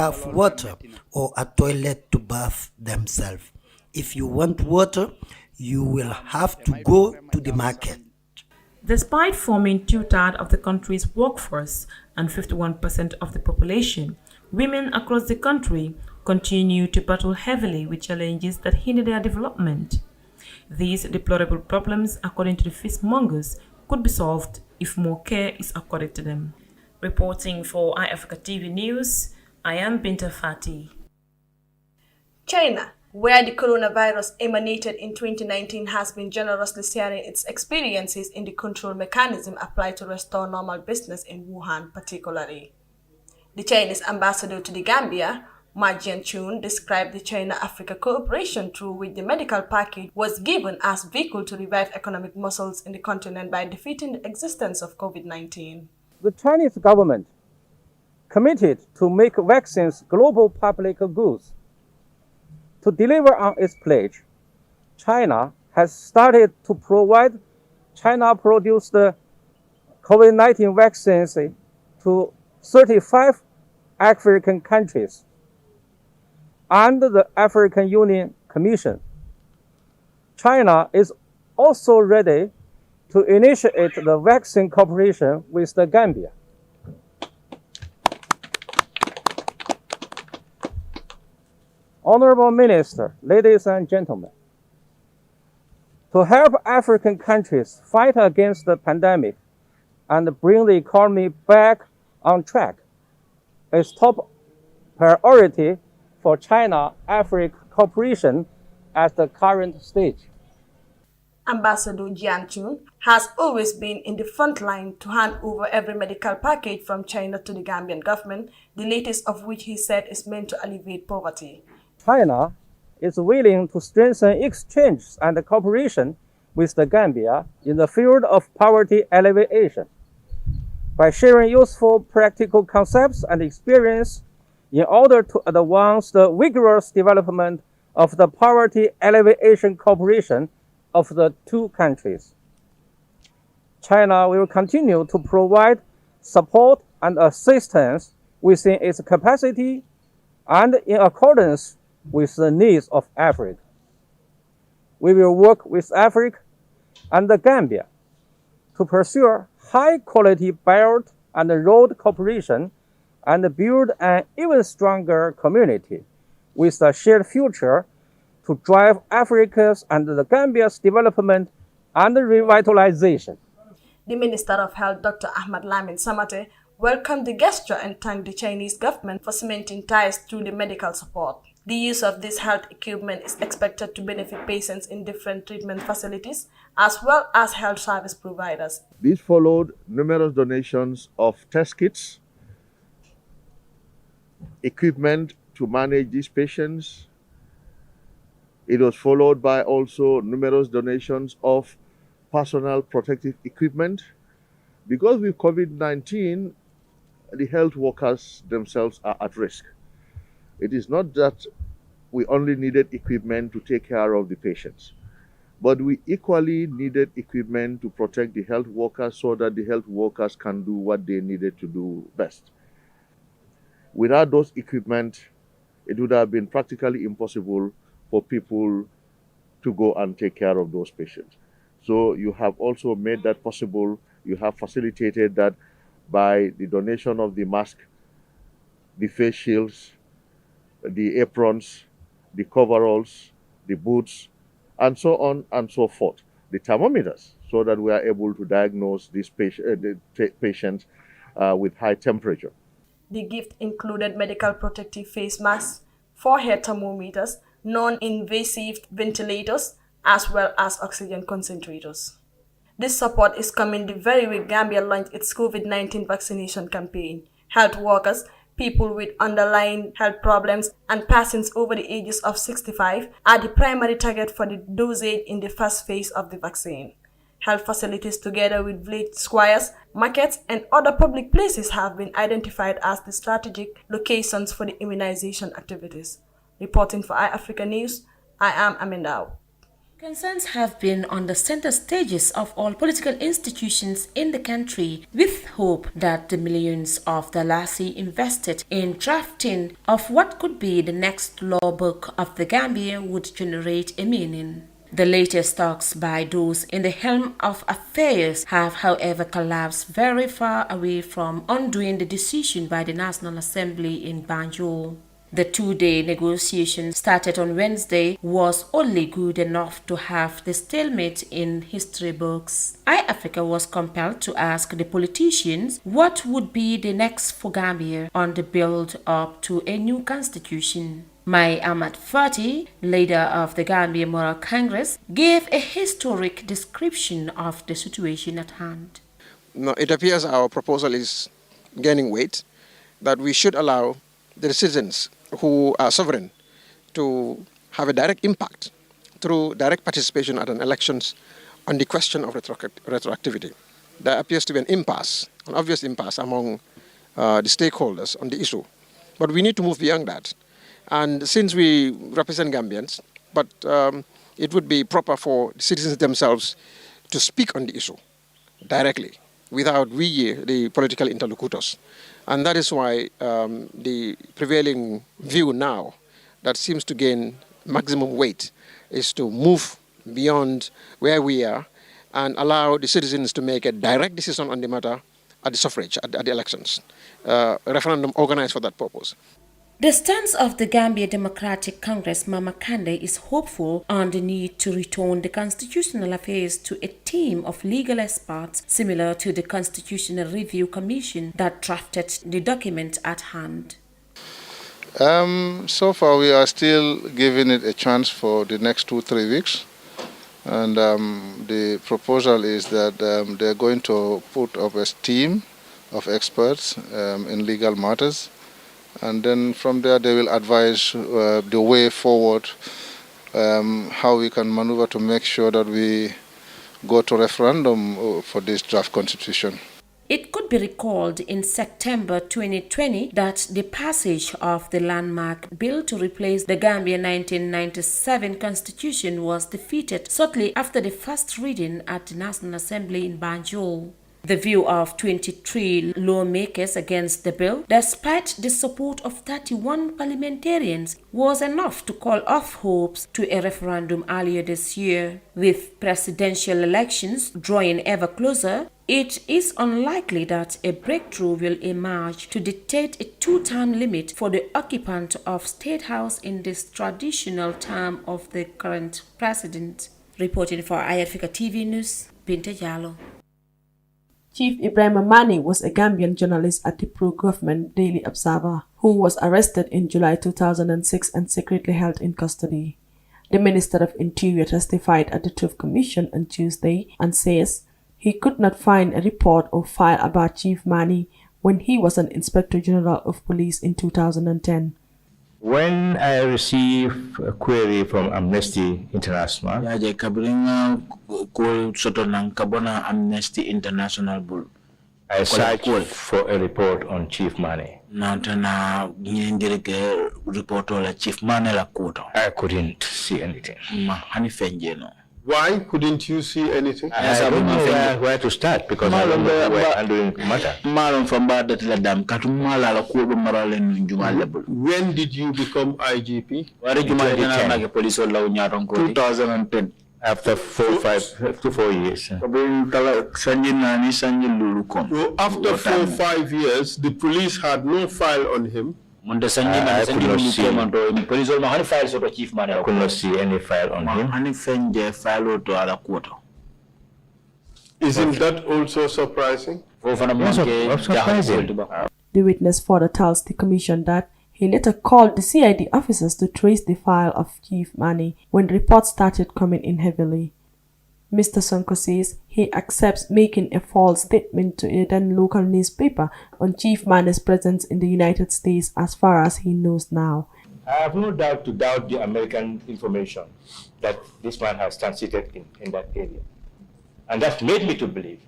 have water or a toilet to bath themselves. If you want water, you will have to go to the market. Despite forming two-thirds of the country's workforce and 51% of the population, women across the country continue to battle heavily with challenges that hinder their development. These deplorable problems, according to the fistmongers, could be solved if more care is accorded to them. Reporting for iAfrica TV News, I am Binta Fati. China, where the coronavirus emanated in 2019, has been generously sharing its experiences in the control mechanism applied to restore normal business in Wuhan particularly. The Chinese ambassador to the Gambia, Migrant, described the China-Africa cooperation through which the medical package was given as vehicle to revive economic muscles in the continent by defeating the existence of COVID-19. The Chinese government committed to make vaccines global public goods. To deliver on its pledge, China has started to provide China-produced COVID-19 vaccines to 35 African countries under the African Union Commission. China is also ready to initiate the vaccine cooperation with the Gambia. Honorable Minister, ladies and gentlemen, to help African countries fight against the pandemic and bring the economy back on track is top priority for China-Africa cooperation at the current stage. Ambassador Jian has always been in the front line to hand over every medical package from China to the Gambian government, the latest of which he said is meant to alleviate poverty. China is willing to strengthen exchange and cooperation with the Gambia in the field of poverty alleviation by sharing useful practical concepts and experience in order to advance the vigorous development of the poverty alleviation cooperation of the two countries. China will continue to provide support and assistance within its capacity and in accordance with the needs of Africa. We will work with Africa and the Gambia to pursue high-quality belt and road cooperation and build an even stronger community with a shared future to drive Africa's and the Gambia's development and revitalization. The Minister of Health, Dr. Ahmad Lamin Samate, welcomed the gesture and thanked the Chinese government for cementing ties through the medical support. The use of this health equipment is expected to benefit patients in different treatment facilities as well as health service providers. This followed numerous donations of test kits, equipment to manage these patients. It was followed by also numerous donations of personal protective equipment. Because with COVID-19, the health workers themselves are at risk. It is not that we only needed equipment to take care of the patients, but we equally needed equipment to protect the health workers so that the health workers can do what they needed to do best. Without those equipment, it would have been practically impossible for people to go and take care of those patients. So you have also made that possible. You have facilitated that by the donation of the mask, the face shields, the aprons, the coveralls, the boots, and so on and so forth. The thermometers, so that we are able to diagnose these patients with high temperature. The gift included medical protective face masks, forehead thermometers, non-invasive ventilators, as well as oxygen concentrators. This support is coming the very week Gambia launched its COVID-19 vaccination campaign. Health workers, people with underlying health problems, and persons over the ages of 65 are the primary target for the dosage in the first phase of the vaccine. Health facilities together with village squares, markets, and other public places have been identified as the strategic locations for the immunization activities. Reporting for iAfrica News, I am Amindao. Concerns have been on the center stages of all political institutions in the country, with hope that the millions of the lassie invested in drafting of what could be the next law book of the Gambia would generate a meaning. The latest talks by those in the helm of affairs have, however, collapsed very far away from undoing the decision by the National Assembly in Banjul. The two-day negotiation started on Wednesday was only good enough to have the stalemate in history books. iAfrica was compelled to ask the politicians what would be the next for Gambia on the build-up to a new constitution. Mai Ahmad Fati, leader of the Gambia Moral Congress, gave a historic description of the situation at hand. No, it appears our proposal is gaining weight, that we should allow the citizens who are sovereign to have a direct impact through direct participation at an elections on the question of retroactivity. There appears to be an impasse, an obvious impasse among the stakeholders on the issue. But we need to move beyond that. And since we represent Gambians, but it would be proper for the citizens themselves to speak on the issue directly without we, the political interlocutors. And that is why the prevailing view now that seems to gain maximum weight is to move beyond where we are and allow the citizens to make a direct decision on the matter at the suffrage, at the elections. A referendum organized for that purpose. The stance of the Gambia Democratic Congress, Mama Kande, is hopeful on the need to return the constitutional affairs to a team of legal experts similar to the Constitutional Review Commission that drafted the document at hand. So far we are still giving it a chance for the next 2-3 weeks. And the proposal is that they're going to put up a team of experts in legal matters. And then from there they will advise the way forward, how we can maneuver to make sure that we go to referendum for this draft constitution. It could be recalled in September 2020 that the passage of the landmark bill to replace the Gambia 1997 constitution was defeated shortly after the first reading at the National Assembly in Banjul. The view of 23 lawmakers against the bill, despite the support of 31 parliamentarians, was enough to call off hopes to a referendum earlier this year. With presidential elections drawing ever closer, it is unlikely that a breakthrough will emerge to dictate a 2-term limit for the occupant of State House in this traditional term of the current president. Reporting for iAfrica TV News, Binta Jallo. Chief Ibrahim Mani was a Gambian journalist at the pro-government Daily Observer, who was arrested in July 2006 and secretly held in custody. The Minister of Interior testified at the Truth Commission on Tuesday and says he could not find a report or file about Chief Mani when he was an Inspector General of Police in 2010. When I received a query from Amnesty International, I searched for a report on Chief Mani. I couldn't see anything. Why couldn't you see anything? I don't know where to start because I don't know where I'm doing the matter. When did you become IGP? 2010. After 4 years. So after 4-5 years, the police had no file on him. I could not see any file on him. Isn't that also surprising? Surprising. The witness further tells the commission that he later called the CID officers to trace the file of Chief Mani when reports started coming in heavily. Mr. Sonko says he accepts making a false statement to a then local newspaper on Chief Mani's presence in the United States as far as he knows now. I have no doubt to doubt the American information that this man has transited in that area. And that made me to believe.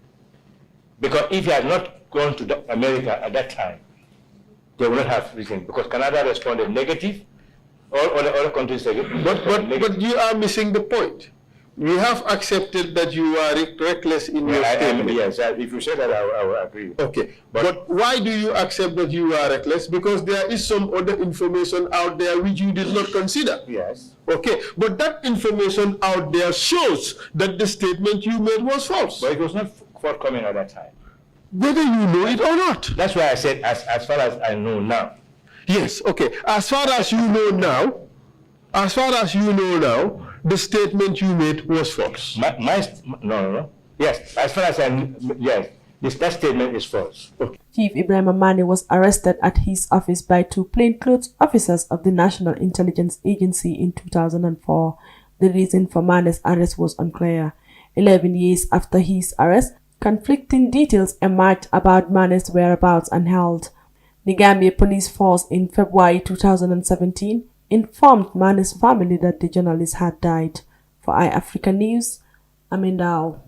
Because if he had not gone to America at that time, they would not have written. Because Canada responded negative, all other countries negative. But you are missing the point. We have accepted that you are reckless in your statement. Yes, if you say that, I will agree. Okay, but why do you accept that you are reckless? Because there is some other information out there which you did not consider. Yes. Okay, but that information out there shows that the statement you made was false. But it was not forthcoming at that time. Whether you know it or not. That's why I said, as far as I know now. Yes, okay. As far as you know now, the statement you made was false. No. Yes, as far as yes, that statement is false. Okay. Chief Ibrahim Amani was arrested at his office by two plainclothes officers of the National Intelligence Agency in 2004. The reason for Mane's arrest was unclear. 11 years after his arrest, conflicting details emerged about Mane's whereabouts and health. The Gambia Police Force in February 2017 informed Mane's family that the journalist had died. For iAfrica News, Amindao.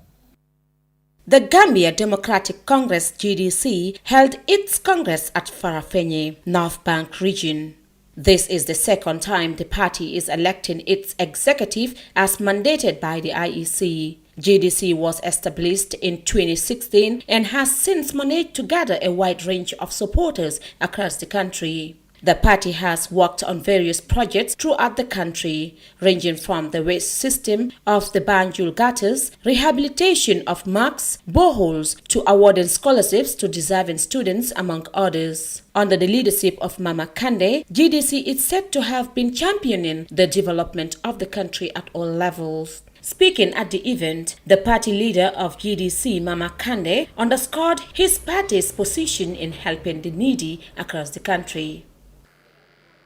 The Gambia Democratic Congress GDC held its congress at Farafenni, North Bank region. This is the second time the party is electing its executive as mandated by the IEC. GDC was established in 2016 and has since managed to gather a wide range of supporters across the country. The party has worked on various projects throughout the country, ranging from the waste system of the Banjul gutters, rehabilitation of mosques, boreholes, to awarding scholarships to deserving students, among others. Under the leadership of Mama Kande, GDC is said to have been championing the development of the country at all levels. Speaking at the event, the party leader of GDC, Mama Kande, underscored his party's position in helping the needy across the country.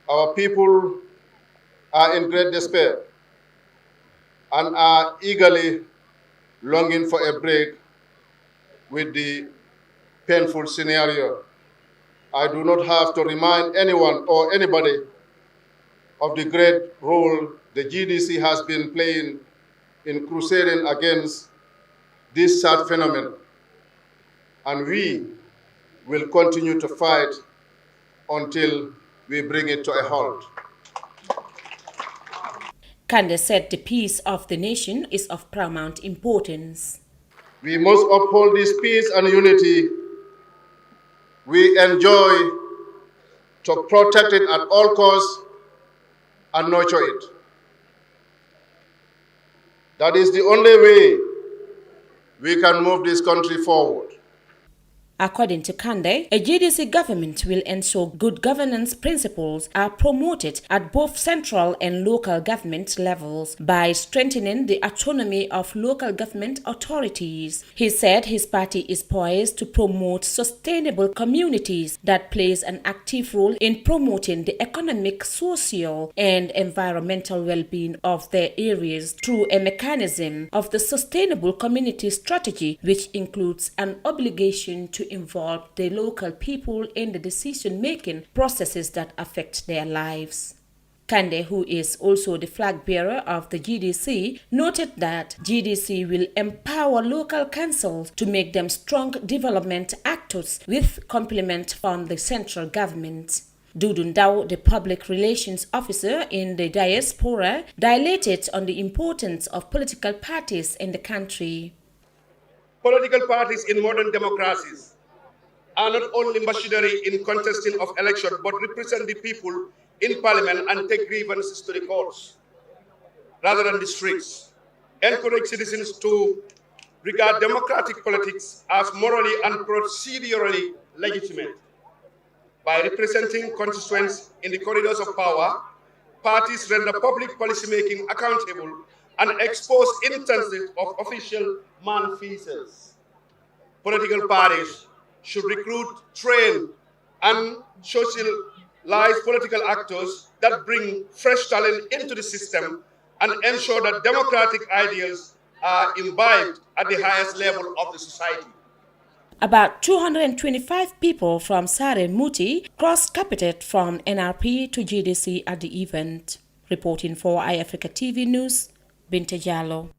Our people are in great despair and are eagerly longing for a break with the painful scenario. I do not have to remind anyone or anybody of the great role the GDC has been playing in crusading against this sad phenomenon, and we will continue to fight until we bring it to a halt. Kande said the peace of the nation is of paramount importance. We must uphold this peace and unity we enjoy, to protect it at all costs and nurture it. That is the only way we can move this country forward. According to Kande, a GDC government will ensure good governance principles are promoted at both central and local government levels by strengthening the autonomy of local government authorities. He said his party is poised to promote sustainable communities that plays an active role in promoting the economic, social, and environmental well-being of their areas through a mechanism of the Sustainable Community Strategy, which includes an obligation to involve the local people in the decision-making processes that affect their lives. Kande, who is also the flag bearer of the GDC, noted that GDC will empower local councils to make them strong development actors with complement from the central government. Dudun Dao, the public relations officer in the diaspora, dilated on the importance of political parties in the country. Political parties in modern democracies are not only machinery in contesting of election, but represent the people in parliament and take grievances to the courts rather than the streets. Encourage citizens to regard democratic politics as morally and procedurally legitimate. By representing constituents in the corridors of power, parties render public policymaking accountable and expose instances of official malfeasance. Political parties should recruit, train, and socialize political actors that bring fresh talent into the system and ensure that democratic ideals are imbibed at the highest level of the society. About 225 people from Sare Muti cross-carpeted from NRP to GDC at the event. Reporting for iAfrica TV News, Binta Jallo.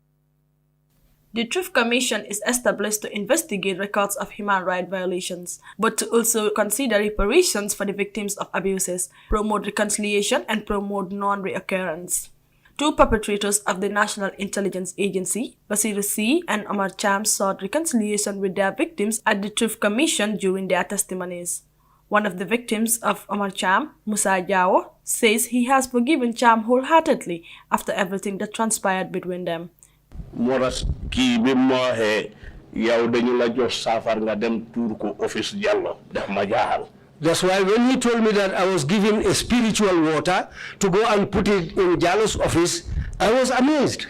The Truth Commission is established to investigate records of human rights violations, but to also consider reparations for the victims of abuses, promote reconciliation, and promote non-reoccurrence. Two perpetrators of the National Intelligence Agency, Basiru C. and Omar Cham, sought reconciliation with their victims at the Truth Commission during their testimonies. One of the victims of Omar Cham, Musa Jao, says he has forgiven Cham wholeheartedly after everything that transpired between them. Moras ki bi mo he yow dañu la jox safar nga dem tour ko office Diallo def ma jaaxal. That's why when he told me that I was given a spiritual water to go and put it in Diallo's office, I was amazed.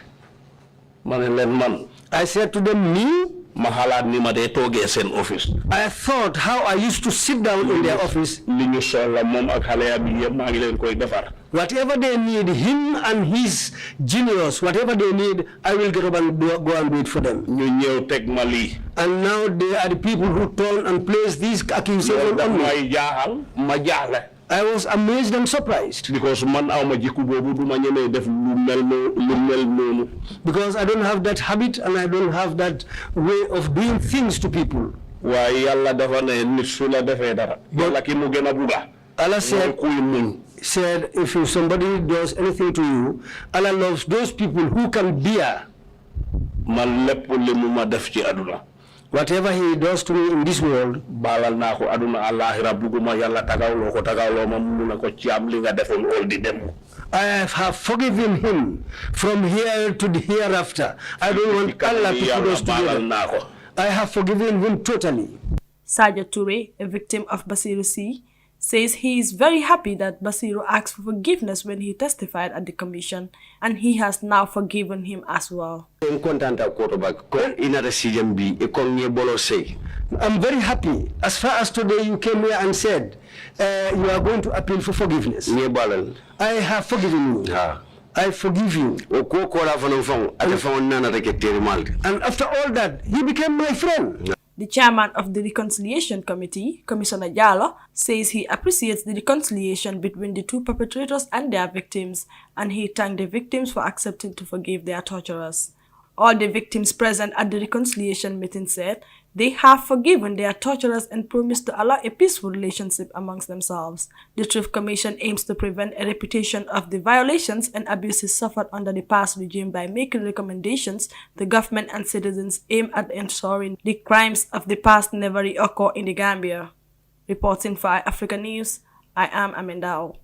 I said to them, me? I thought how I used to sit down in their office. Whatever they need, him and his juniors, whatever they need, I will get up and go and do it for them. And now they are the people who turn and place these accusations on me. I was amazed and surprised. Because I don't have that habit and I don't have that way of doing things to people. But Allah said, if somebody does anything to you, Allah loves those people who can bear. Whatever he does to me in this world, I have forgiven him from here to the hereafter. I don't want Allah to put us together. I have forgiven him totally. Saja Toure, a victim of Basiru C., says he is very happy that Basiru asked for forgiveness when he testified at the commission, and he has now forgiven him as well. I'm very happy. As far as today you came here and said you are going to appeal for forgiveness. I have forgiven you. I forgive you. And after all that, he became my friend. The chairman of the Reconciliation Committee, Commissioner Jalo, says he appreciates the reconciliation between the two perpetrators and their victims, and he thanked the victims for accepting to forgive their torturers. All the victims present at the reconciliation meeting said they have forgiven their torturers and promised to allow a peaceful relationship amongst themselves. The Truth Commission aims to prevent a repetition of the violations and abuses suffered under the past regime by making recommendations to government and citizens aimed at ensuring the crimes of the past never reoccur in the Gambia. Reporting for Africa News, I am Amendao.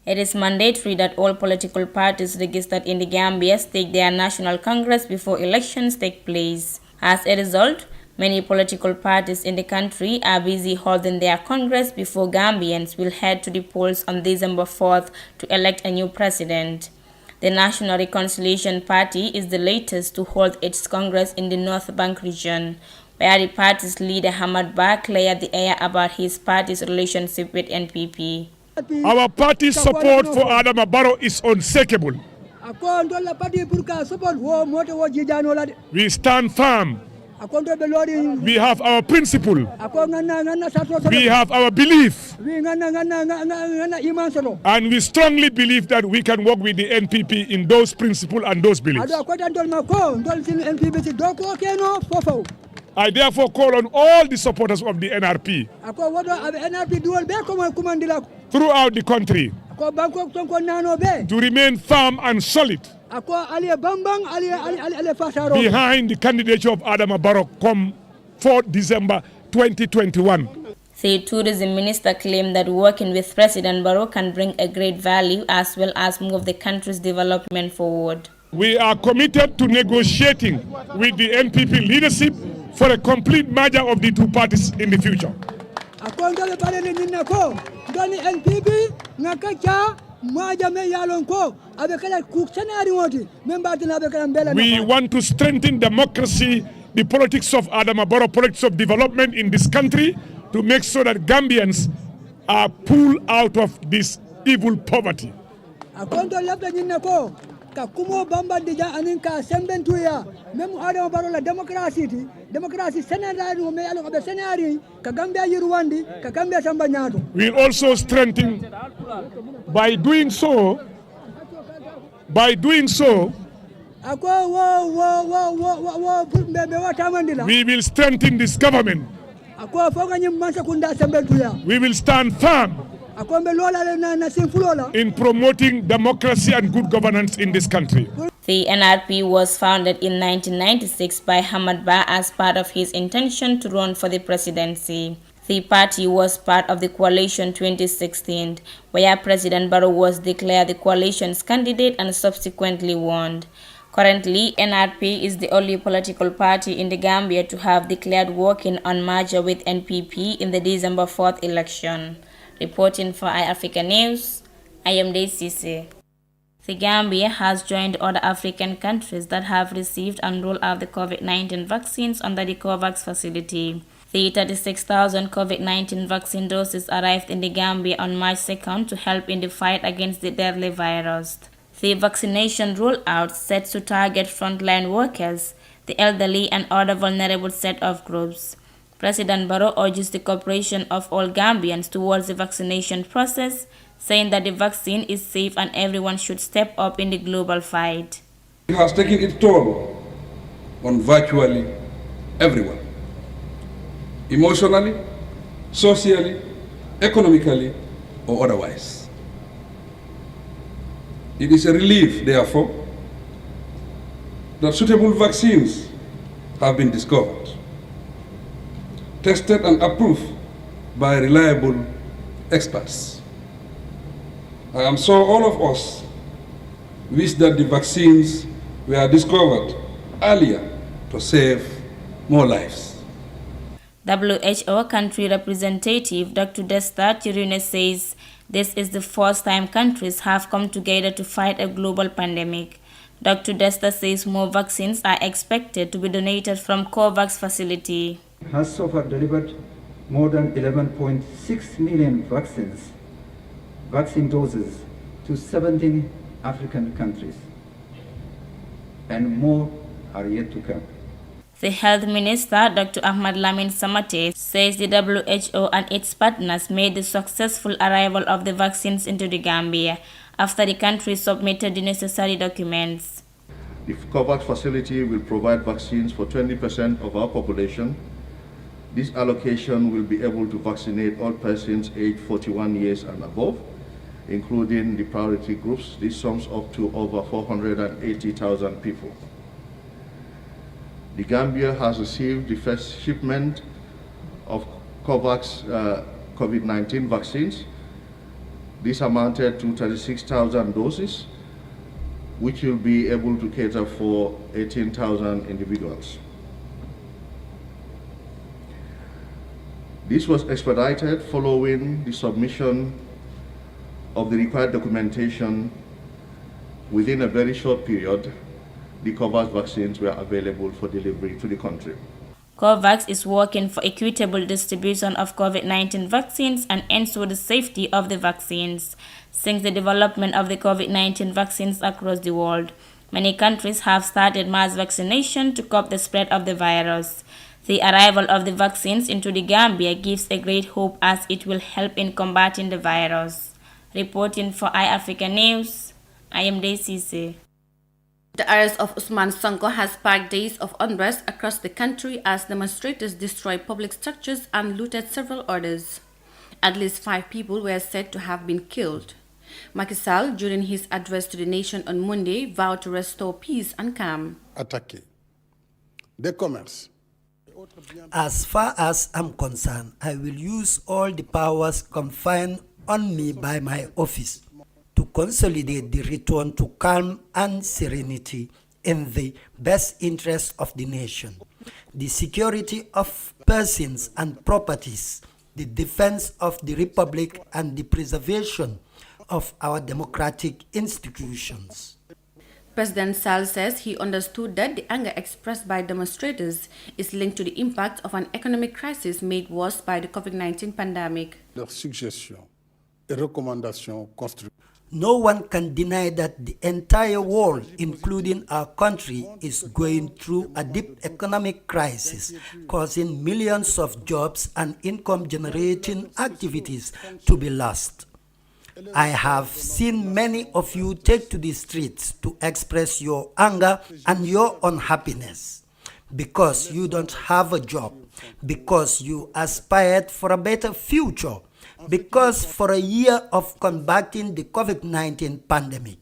It is mandatory that all political parties registered in the Gambia take their national congress before elections take place. As a result, many political parties in the country are busy holding their congress before Gambians will head to the polls on December 4th to elect a new president. The National Reconciliation Party is the latest to hold its congress in the North Bank region, where the party's leader Hamad Ba cleared the air about his party's relationship with NPP. Our party's support for Adama Barrow is unshakable. We stand firm. We have our principle. We have our belief. And we strongly believe that we can work with the NPP in those principles and those beliefs. I therefore call on all the supporters of the NRP throughout the country to remain firm and solid behind the candidature of Adama Barrow come 4 December 2021. The Tourism Minister claimed that working with President Barrow can bring a great value as well as move the country's development forward. We are committed to negotiating with the NPP leadership for a complete merger of the two parties in the future. We want to strengthen democracy, the politics of Adama Barrow, politics of development in this country, to make sure that Gambians are pulled out of this evil poverty. Kakumo bamba dija aninka sembentuya memu Adama Barrow la democracy Senegal me alo be Senegal ka Gambia yiruwandi ka Gambia samba nyato. We also strengthen by doing so we will strengthen this government. We will stand firm in promoting democracy and good governance in this country. The NRP was founded in 1996 by Hamad Ba as part of his intention to run for the presidency. The party was part of the coalition 2016, where President Barrow was declared the coalition's candidate and subsequently won. Currently, NRP is the only political party in the Gambia to have declared working on merger with NPP in the December 4th election. Reporting for iAfrica News, I am Daisy. The Gambia has joined other African countries that have received and rolled out the COVID-19 vaccines under the COVAX facility. The 36,000 COVID-19 vaccine doses arrived in the Gambia on March 2nd to help in the fight against the deadly virus. The vaccination rollout sets to target frontline workers, the elderly and other vulnerable set of groups. President Barrow urges the cooperation of all Gambians towards the vaccination process, saying that the vaccine is safe and everyone should step up in the global fight. It has taken its toll on virtually everyone, emotionally, socially, economically, or otherwise. It is a relief, therefore, that suitable vaccines have been discovered, tested and approved by reliable experts. I am sure all of us wish that the vaccines were discovered earlier to save more lives. WHO country representative Dr. Desta Chirune says this is the first time countries have come together to fight a global pandemic. Dr. Desta says more vaccines are expected to be donated from COVAX facility. Has so far delivered more than 11.6 million vaccine doses to 17 African countries, and more are yet to come. The Health Minister, Dr. Ahmad Lamin Samate, says the WHO and its partners made the successful arrival of the vaccines into the Gambia after the country submitted the necessary documents. The COVAX facility will provide vaccines for 20% of our population. This allocation will be able to vaccinate all persons aged 41 years and above, including the priority groups. This sums up to over 480,000 people. The Gambia has received the first shipment of COVAX COVID-19 vaccines. This amounted to 36,000 doses, which will be able to cater for 18,000 individuals. This was expedited following the submission of the required documentation. Within a very short period, the COVAX vaccines were available for delivery to the country. COVAX is working for equitable distribution of COVID-19 vaccines and ensure the safety of the vaccines. Since the development of the COVID-19 vaccines across the world, many countries have started mass vaccination to curb the spread of the virus. The arrival of the vaccines into the Gambia gives a great hope as it will help in combating the virus. Reporting for iAfrica News, I am Daisy. The arrest of Usman Sonko has sparked days of unrest across the country as demonstrators destroyed public structures and looted several others. At least 5 people were said to have been killed. Macky Sall, during his address to the nation on Monday, vowed to restore peace and calm. Attaquer des commerces. As far as I'm concerned, I will use all the powers conferred on me by my office to consolidate the return to calm and serenity in the best interest of the nation, the security of persons and properties, the defense of the Republic, and the preservation of our democratic institutions. President Sall says he understood that the anger expressed by demonstrators is linked to the impact of an economic crisis made worse by the COVID-19 pandemic. Leurs suggestions et recommandations constructives. No one can deny that the entire world, including our country, is going through a deep economic crisis, causing millions of jobs and income-generating activities to be lost. I have seen many of you take to the streets to express your anger and your unhappiness because you don't have a job, because you aspired for a better future, Because for a year of combating the COVID-19 pandemic,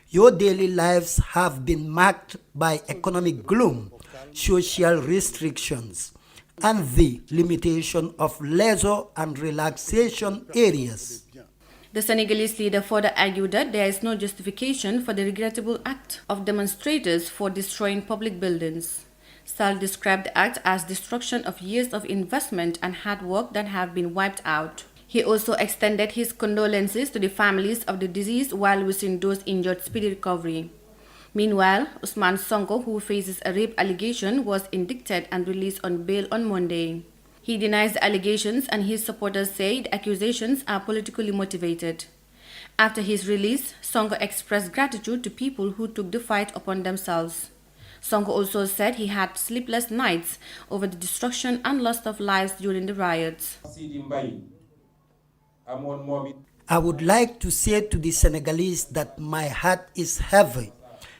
your daily lives have been marked by economic gloom, social restrictions, and the limitation of leisure and relaxation areas. The Senegalese leader further argued that there is no justification for the regrettable act of demonstrators for destroying public buildings. Sall described the act as destruction of years of investment and hard work that have been wiped out. He also extended his condolences to the families of the deceased while wishing those injured speedy recovery. Meanwhile, Ousmane Sonko, who faces a rape allegation, was indicted and released on bail on Monday. He denies the allegations and his supporters say the accusations are politically motivated. After his release, Sonko expressed gratitude to people who took the fight upon themselves. Sonko also said he had sleepless nights over the destruction and loss of lives during the riots. I would like to say to the Senegalese that my heart is heavy.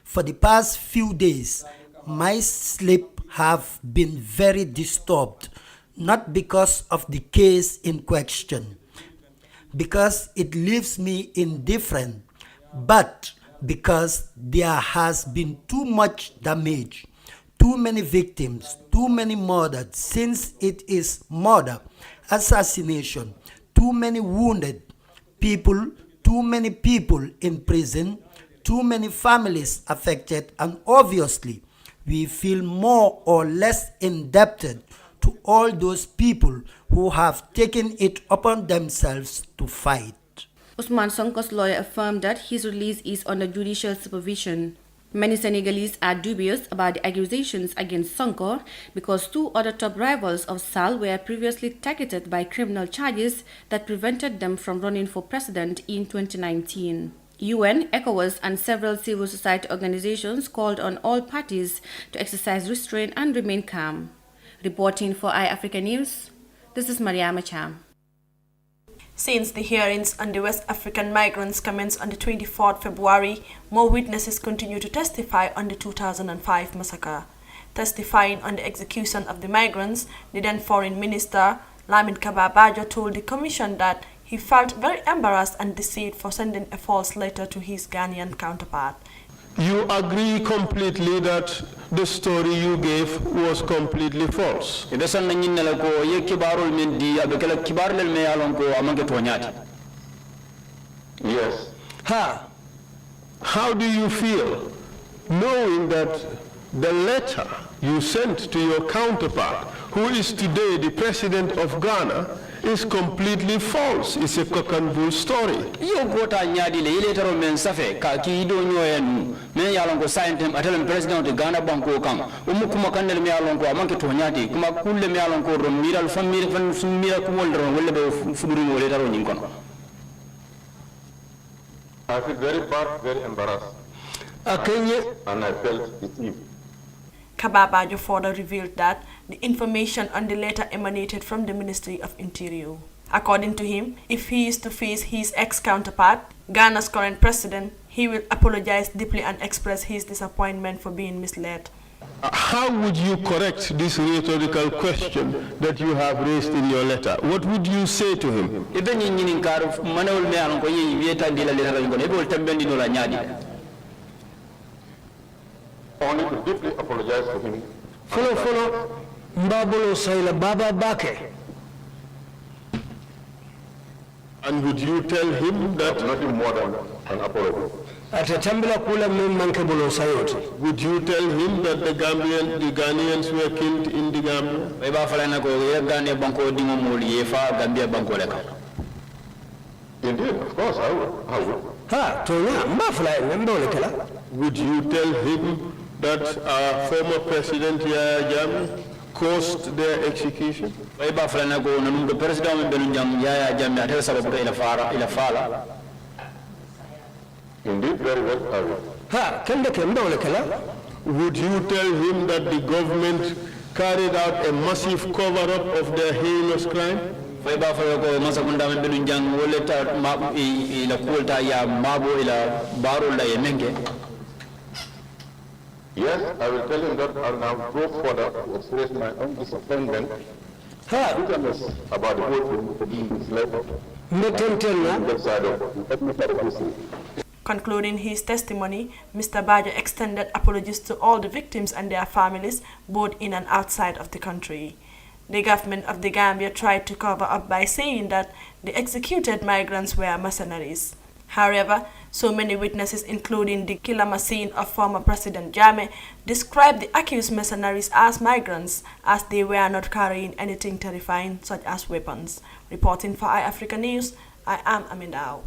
For the past few days, my sleep have been very disturbed, not because of the case in question, because it leaves me indifferent, but because there has been too much damage, too many victims, too many murdered, since it is murder, assassination, too many wounded people, too many people in prison, too many families affected, and obviously we feel more or less indebted to all those people who have taken it upon themselves to fight. Ousmane Sonko's lawyer affirmed that his release is under judicial supervision. Many Senegalese are dubious about the accusations against Sonko because two other top rivals of Sall were previously targeted by criminal charges that prevented them from running for president in 2019. UN, ECOWAS, and several civil society organizations called on all parties to exercise restraint and remain calm. Reporting for iAfrica News, this is Mariama Cham. Since the hearings on the West African migrants commenced on the 24th February, more witnesses continue to testify on the 2005 massacre. Testifying on the execution of the migrants, the then Foreign Minister, Lamin Kababajo, told the Commission that he felt very embarrassed and deceived for sending a false letter to his Ghanaian counterpart. You agree completely that the story you gave was completely false. Yes. How do you feel knowing that the letter you sent to your counterpart, who is today the president of Ghana, is completely false? It's a cock and bull story. Yo gota nyadi le ile taro men safe ka ki do nyoyenu men yalon ko saintem atelem president de Ghana banko kan kuma kanel me yalon ko amanke to nyadi kuma kulle me yalon ko ron miral famire fan sumira ko wol ron wolle be fuduru mo le taro nyin kono. I feel very bad, very embarrassed. And I felt deceived. Kababajo further revealed that the information on the letter emanated from the Ministry of Interior. According to him, if he is to face his ex-counterpart, Ghana's current president, he will apologize deeply and express his disappointment for being misled. How would you correct this rhetorical question that you have raised in your letter? What would you say to him? Only to deeply apologize to him. Follow, Mbabolo Saila Baba Bake. And would you tell him that? Nothing more than an apology. Would you tell him that the Ghanaians were killed in the Gambia? Indeed, of course, I would. Would you tell him that former President Yahya Jammeh caused their execution? Indeed, very well, I would. Would you tell him that the government carried out a massive cover-up of their heinous crime? Yes, I will tell him that I will now go further to express my own disappointment about the whole thing for being misled. Concluding his testimony, Mr. Baja extended apologies to all the victims and their families, both in and outside of the country. The government of the Gambia tried to cover up by saying that the executed migrants were mercenaries. However, so many witnesses, including the killer machine of former President Jammeh, described the accused mercenaries as migrants, as they were not carrying anything terrifying such as weapons. Reporting for iAfrica News, I am Amindao.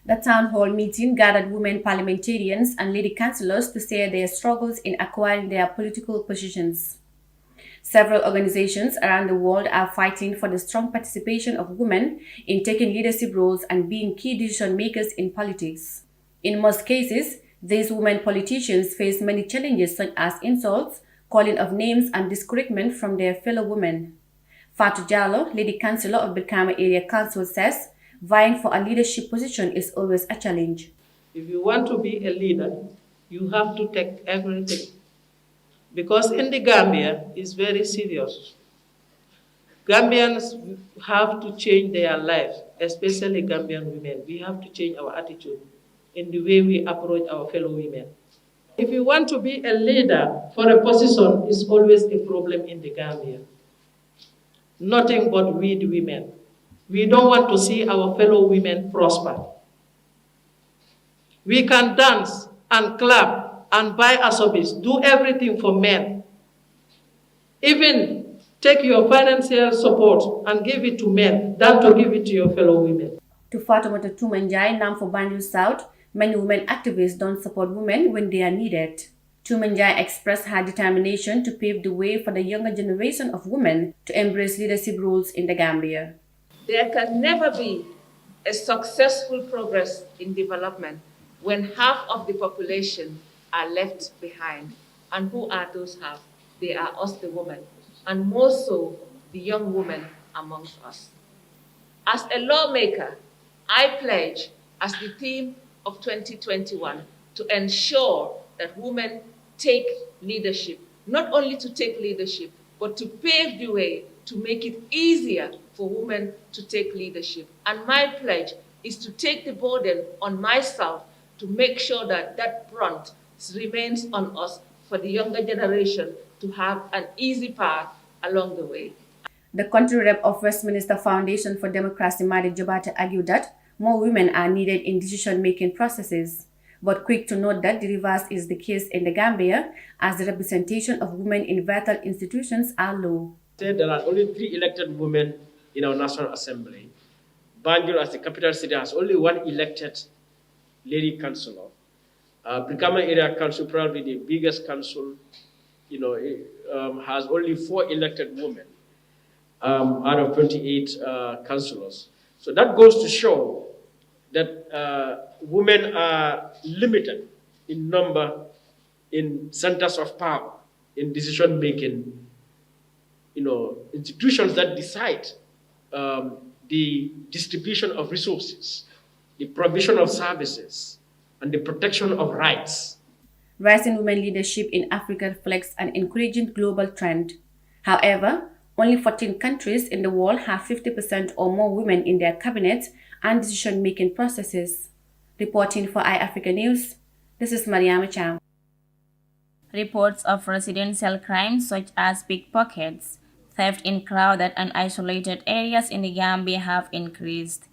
The town hall meeting gathered women parliamentarians and lady councillors to share their struggles in acquiring their political positions. Several organizations around the world are fighting for the strong participation of women in taking leadership roles and being key decision makers in politics. In most cases, these women politicians face many challenges such as insults, calling of names, and discouragement from their fellow women. Fatou Jallow, lady councillor of Brikama Area Council, says vying for a leadership position is always a challenge. If you want to be a leader, you have to take everything. Because in the Gambia, it's very serious. Gambians have to change their lives, especially Gambian women. We have to change our attitude in the way we approach our fellow women. If you want to be a leader for a position, it's always a problem in the Gambia. Nothing but we the women. We don't want to see our fellow women prosper. We can dance and clap and buy asobis, do everything for men. Even take your financial support and give it to men than to give it to your fellow women. To Fatoumata Tumanjai, Nam for Banjul South, many women activists don't support women when they are needed. Tumanjai expressed her determination to pave the way for the younger generation of women to embrace leadership roles in the Gambia. There can never be a successful progress in development when half of the population are left behind. And who are those half? They are us, the women, and more so the young women amongst us. As a lawmaker, I pledge, as the theme of 2021, to ensure that women take leadership, not only to take leadership, but to pave the way to make it easier for women to take leadership. And my pledge is to take the burden on myself to make sure that that brunt remains on us for the younger generation to have an easy path along the way. The country rep of Westminster Foundation for Democracy, Madi Jobate, argued that more women are needed in decision-making processes, but quick to note that the reverse is the case in the Gambia, as the representation of women in vital institutions are low. There are only 3 elected women in our National Assembly. Banjul, as the capital city, has only 1 elected lady councillor. Brikama Area Council, probably the biggest council, has only 4 elected women out of 28 councillors. So that goes to show that women are limited in number in centers of power, in decision-making, institutions that decide the distribution of resources, the provision of services, and the protection of rights. Rising women leadership in Africa reflects an encouraging global trend. However, only 14 countries in the world have 50% or more women in their cabinets and decision-making processes. Reporting for iAfrica News, this is Mariama Cham. Reports of residential crimes such as pickpockets, theft in crowded and isolated areas in the Gambia have increased.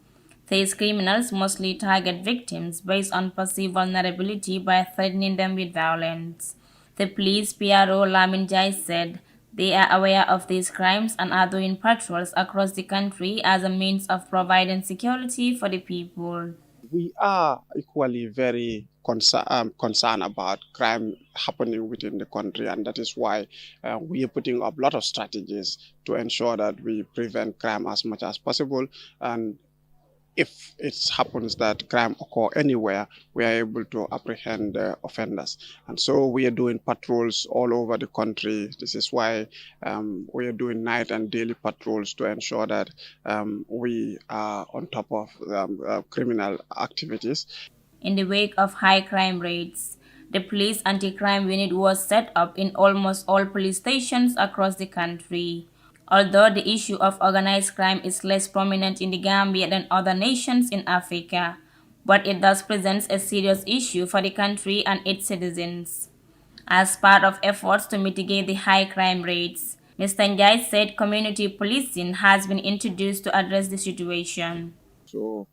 These criminals mostly target victims based on perceived vulnerability by threatening them with violence. The police PRO Lamin Jai said they are aware of these crimes and are doing patrols across the country as a means of providing security for the people. We are equally very concerned about crime happening within the country, and that is why we are putting up a lot of strategies to ensure that we prevent crime as much as possible. And if it happens that crime occur anywhere, we are able to apprehend the offenders. And so we are doing patrols all over the country. This is why we are doing night and daily patrols to ensure that we are on top of criminal activities. In the wake of high crime rates, the police anti-crime unit was set up in almost all police stations across the country. Although the issue of organized crime is less prominent in the Gambia than other nations in Africa, but it does present a serious issue for the country and its citizens. As part of efforts to mitigate the high crime rates, Mr. Njai said community policing has been introduced to address the situation. So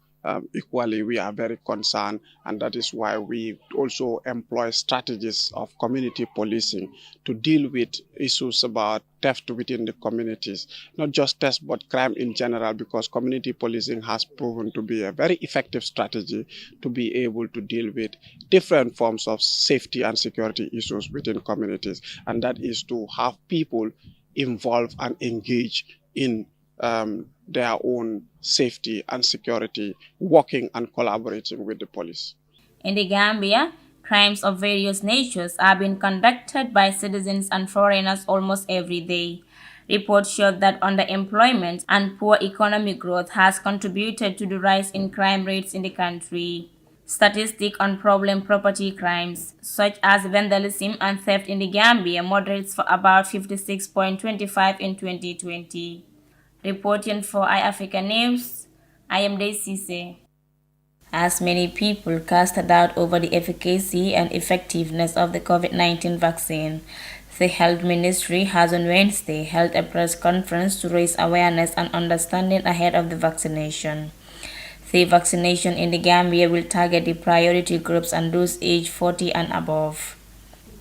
equally, we are very concerned, and that is why we also employ strategies of community policing to deal with issues about theft within the communities. Not just theft, but crime in general, because community policing has proven to be a very effective strategy to be able to deal with different forms of safety and security issues within communities. And that is to have people involved and engage in their own safety and security, working and collaborating with the police. In the Gambia, crimes of various natures are being conducted by citizens and foreigners almost every day. Reports show that underemployment and poor economic growth has contributed to the rise in crime rates in the country. Statistics on problem property crimes, such as vandalism and theft in the Gambia, moderates for about 56.25 in 2020. Reporting for iAfrica News, I am Daisy. As many people cast doubt over the efficacy and effectiveness of the COVID-19 vaccine, the Health Ministry has on Wednesday held a press conference to raise awareness and understanding ahead of the vaccination. The vaccination in the Gambia will target the priority groups and those aged 40 and above.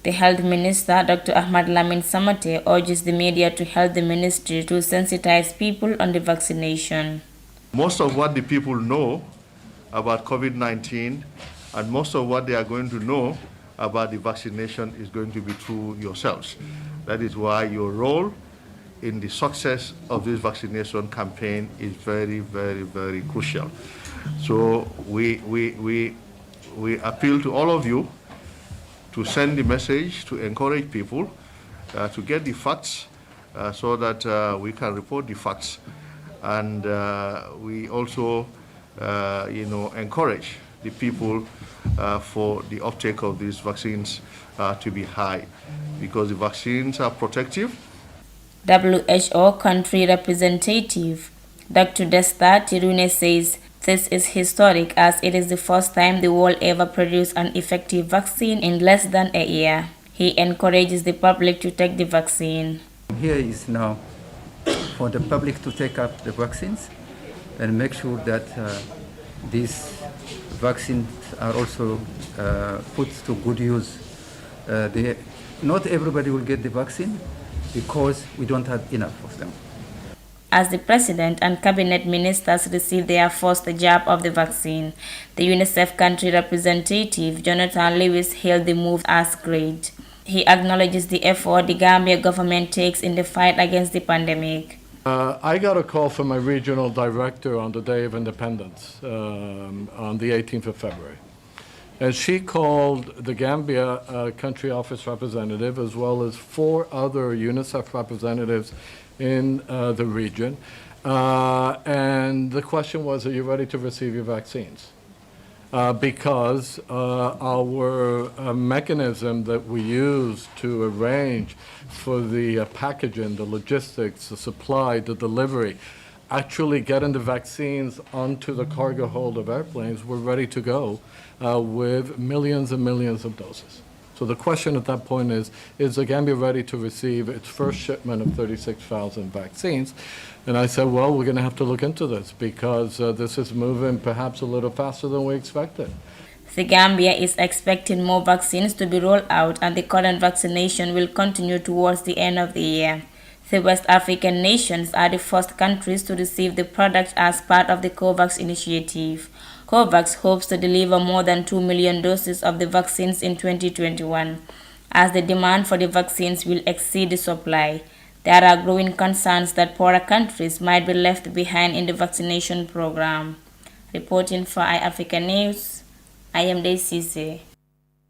The Health Minister, Dr. Ahmad Lamin Samate, urges the media to help the ministry to sensitize people on the vaccination. Most of what the people know about COVID-19 and most of what they are going to know about the vaccination is going to be through yourselves. That is why your role in the success of this vaccination campaign is very, very, very crucial. So we appeal to all of you to send the message, to encourage people to get the facts so that we can report the facts. And we also, encourage the people for the uptake of these vaccines to be high, because the vaccines are protective. WHO country representative Dr. Desta Tirune says this is historic as it is the first time the world ever produced an effective vaccine in less than a year. He encourages the public to take the vaccine. Here is now for the public to take up the vaccines and make sure that these vaccines are also put to good use. Not everybody will get the vaccine because we don't have enough of them. As the President and Cabinet Ministers receive their first jab of the vaccine, the UNICEF country representative Jonathan Lewis hailed the move as great. He acknowledges the effort the Gambia government takes in the fight against the pandemic. I got a call from my regional director on the Day of Independence, on the 18th of February. And she called the Gambia country office representative as well as 4 other UNICEF representatives in the region. And the question was, are you ready to receive your vaccines? Because our mechanism that we use to arrange for the packaging, the logistics, the supply, the delivery, actually getting the vaccines onto the cargo hold of airplanes, we're ready to go with millions and millions of doses. So the question at that point is the Gambia ready to receive its first shipment of 36,000 vaccines? And I said, well, we're going to have to look into this because this is moving perhaps a little faster than we expected. The Gambia is expecting more vaccines to be rolled out, and the current vaccination will continue towards the end of the year. The West African nations are the first countries to receive the product as part of the COVAX initiative. COVAX hopes to deliver more than 2 million doses of the vaccines in 2021. As the demand for the vaccines will exceed the supply, there are growing concerns that poorer countries might be left behind in the vaccination program. Reporting for iAfrica News, I am Daisy.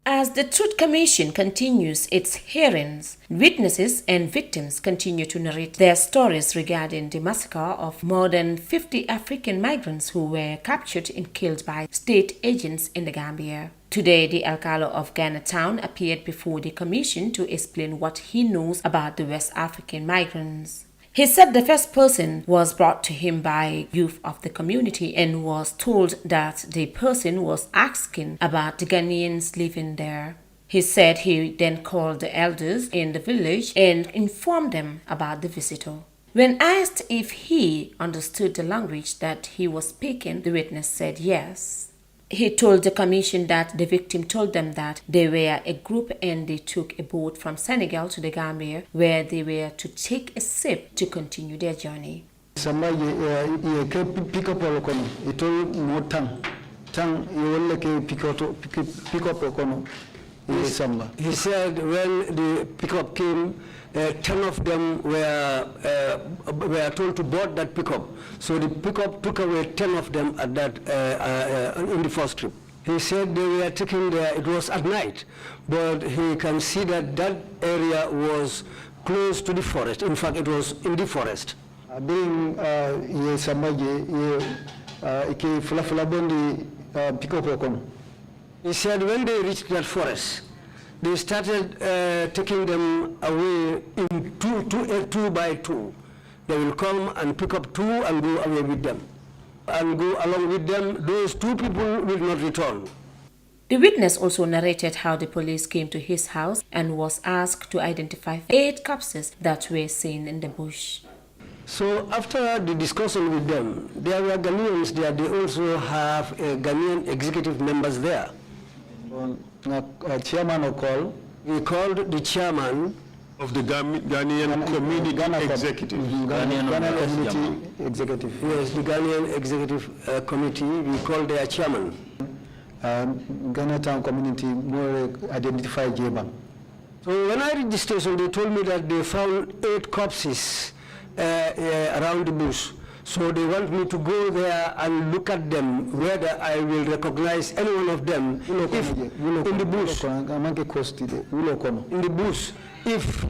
As the Truth Commission continues its hearings, witnesses and victims continue to narrate their stories regarding the massacre of more than 50 African migrants who were captured and killed by state agents in the Gambia. Today, the Alcalo of Ghana Town appeared before the commission to explain what he knows about the West African migrants. He said the first person was brought to him by youth of the community and was told that the person was asking about the Ghanaians living there. He said he then called the elders in the village and informed them about the visitor. When asked if he understood the language that he was speaking, the witness said yes. He told the commission that the victim told them that they were a group and they took a boat from Senegal to the Gambia where they were to take a ship to continue their journey. Somebody pick up it told more tang you will pick up he said when the pickup came, 10 of them were told to board that pickup. So the pickup took away 10 of them at that in the first trip. He said they were taken there, it was at night, but he can see that that area was close to the forest. In fact, it was in the forest. He said when they reached that forest, they started taking them away in two by two. They will come and pick up two and go away with them. And go along with them, those two people will not return. The witness also narrated how the police came to his house and was asked to identify 8 corpses that were seen in the bush. So after the discussion with them, there were Ghanaians there. They also have Ghanaian executive members there. Chairman of call. We called the chairman of the Ghanaian Community Executive. Ghanaian Community Executive. Yes, the Ghanaian Executive Committee. We called their chairman. Ghana Town Community more identified Jebang. So when I reached the station, they told me that they found 8 corpses around the bush. So they want me to go there and look at them, whether I will recognize any one of them in the bush. In the bush, if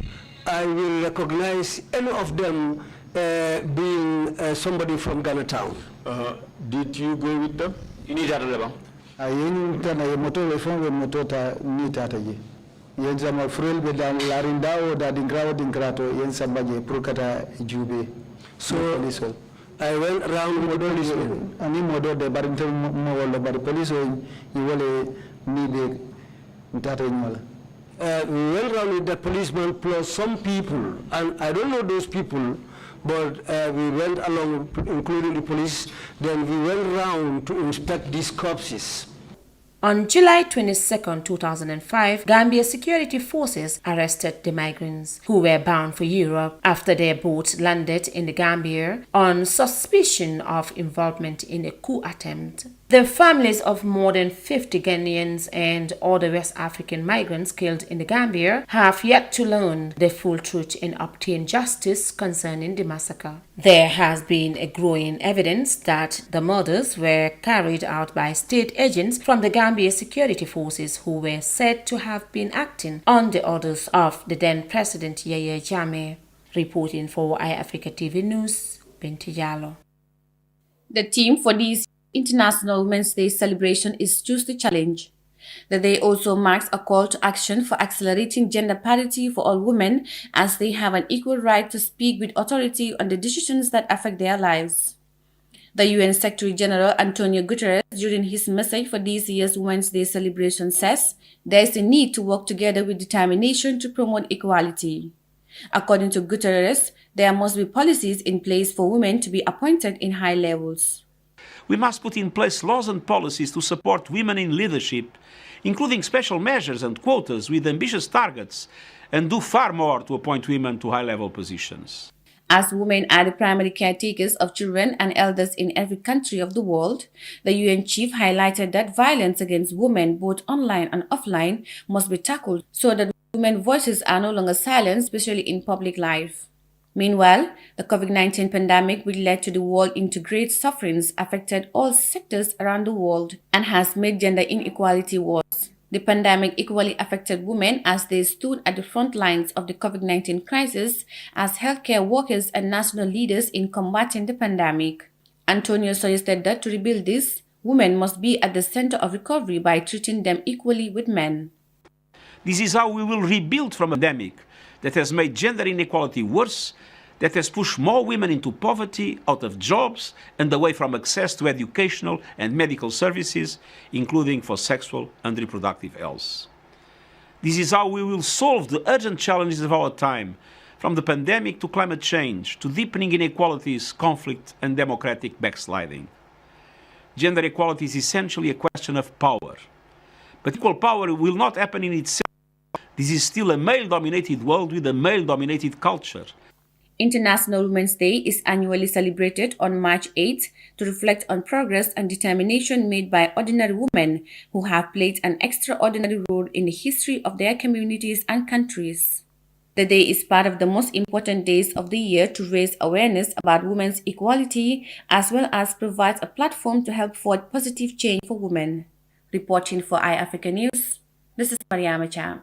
I will recognize any of them being somebody from Ghana Town. Did you go with them? You need that level. I motor phone motor need that. Yenzama frel be dan larindao da dingrawo dingrato yensambaje prokata jube. So I went around with police and modo de barintel mo bar police you will need that we went around with the policeman plus some people, and I don't know those people, but we went along, including the police. Then we went around to inspect these corpses. On July 22, 2005, Gambia security forces arrested the migrants who were bound for Europe after their boat landed in the Gambia on suspicion of involvement in a coup attempt. The families of more than 50 Ghanaians and other West African migrants killed in the Gambia have yet to learn the full truth and obtain justice concerning the massacre. There has been a growing evidence that the murders were carried out by state agents from the Gambia security forces who were said to have been acting on the orders of the then President Yahya Jammeh. Reporting for iAfrica TV News, Binti Jallo. The theme for this International Women's Day celebration is Choose the Challenge. The day also marks a call to action for accelerating gender parity for all women, as they have an equal right to speak with authority on the decisions that affect their lives. The UN Secretary General Antonio Guterres, during his message for this year's Women's Day celebration, says there is a need to work together with determination to promote equality. According to Guterres, there must be policies in place for women to be appointed in high levels. We must put in place laws and policies to support women in leadership, including special measures and quotas with ambitious targets, and do far more to appoint women to high-level positions. As women are the primary caretakers of children and elders in every country of the world, the UN chief highlighted that violence against women, both online and offline, must be tackled so that women's voices are no longer silenced, especially in public life. Meanwhile, the COVID-19 pandemic, which led to the world into great sufferings, affected all sectors around the world and has made gender inequality worse. The pandemic equally affected women as they stood at the front lines of the COVID-19 crisis as healthcare workers and national leaders in combating the pandemic. Antonio suggested that to rebuild this, women must be at the center of recovery by treating them equally with men. This is how we will rebuild from a pandemic that has made gender inequality worse that has pushed more women into poverty, out of jobs, and away from access to educational and medical services, including for sexual and reproductive health. This is how we will solve the urgent challenges of our time, from the pandemic to climate change, to deepening inequalities, conflict, and democratic backsliding. Gender equality is essentially a question of power. But equal power will not happen in itself. This is still a male-dominated world with a male-dominated culture. International Women's Day is annually celebrated on March 8 to reflect on progress and determination made by ordinary women who have played an extraordinary role in the history of their communities and countries. The day is part of the most important days of the year to raise awareness about women's equality, as well as provide a platform to help forge positive change for women. Reporting for iAfrica News, this is Mariama Cham.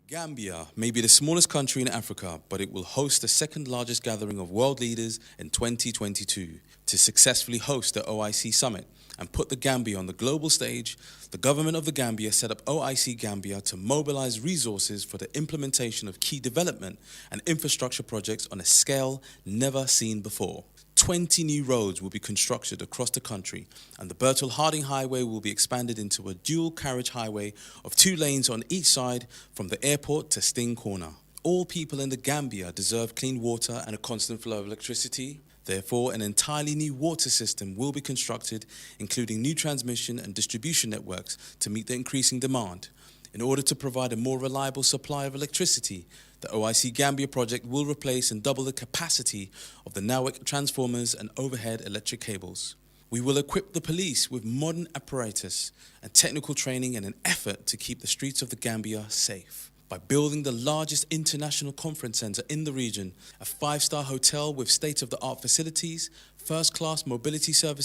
Gambia may be the smallest country in Africa, but it will host the second largest gathering of world leaders in 2022. To successfully host the OIC summit and put the Gambia on the global stage, the government of the Gambia set up OIC Gambia to mobilize resources for the implementation of key development and infrastructure projects on a scale never seen before. 20 new roads will be constructed across the country, and the Bertel-Harding Highway will be expanded into a dual-carriage highway of 2 lanes on each side from the airport to Sting Corner. All people in the Gambia deserve clean water and a constant flow of electricity. Therefore, an entirely new water system will be constructed, including new transmission and distribution networks to meet the increasing demand. In order to provide a more reliable supply of electricity, the OIC Gambia project will replace and double the capacity of the NAWIC transformers and overhead electric cables. We will equip the police with modern apparatus and technical training in an effort to keep the streets of the Gambia safe. By building the largest international conference center in the region, a 5-star hotel with state-of-the-art facilities, first-class mobility services,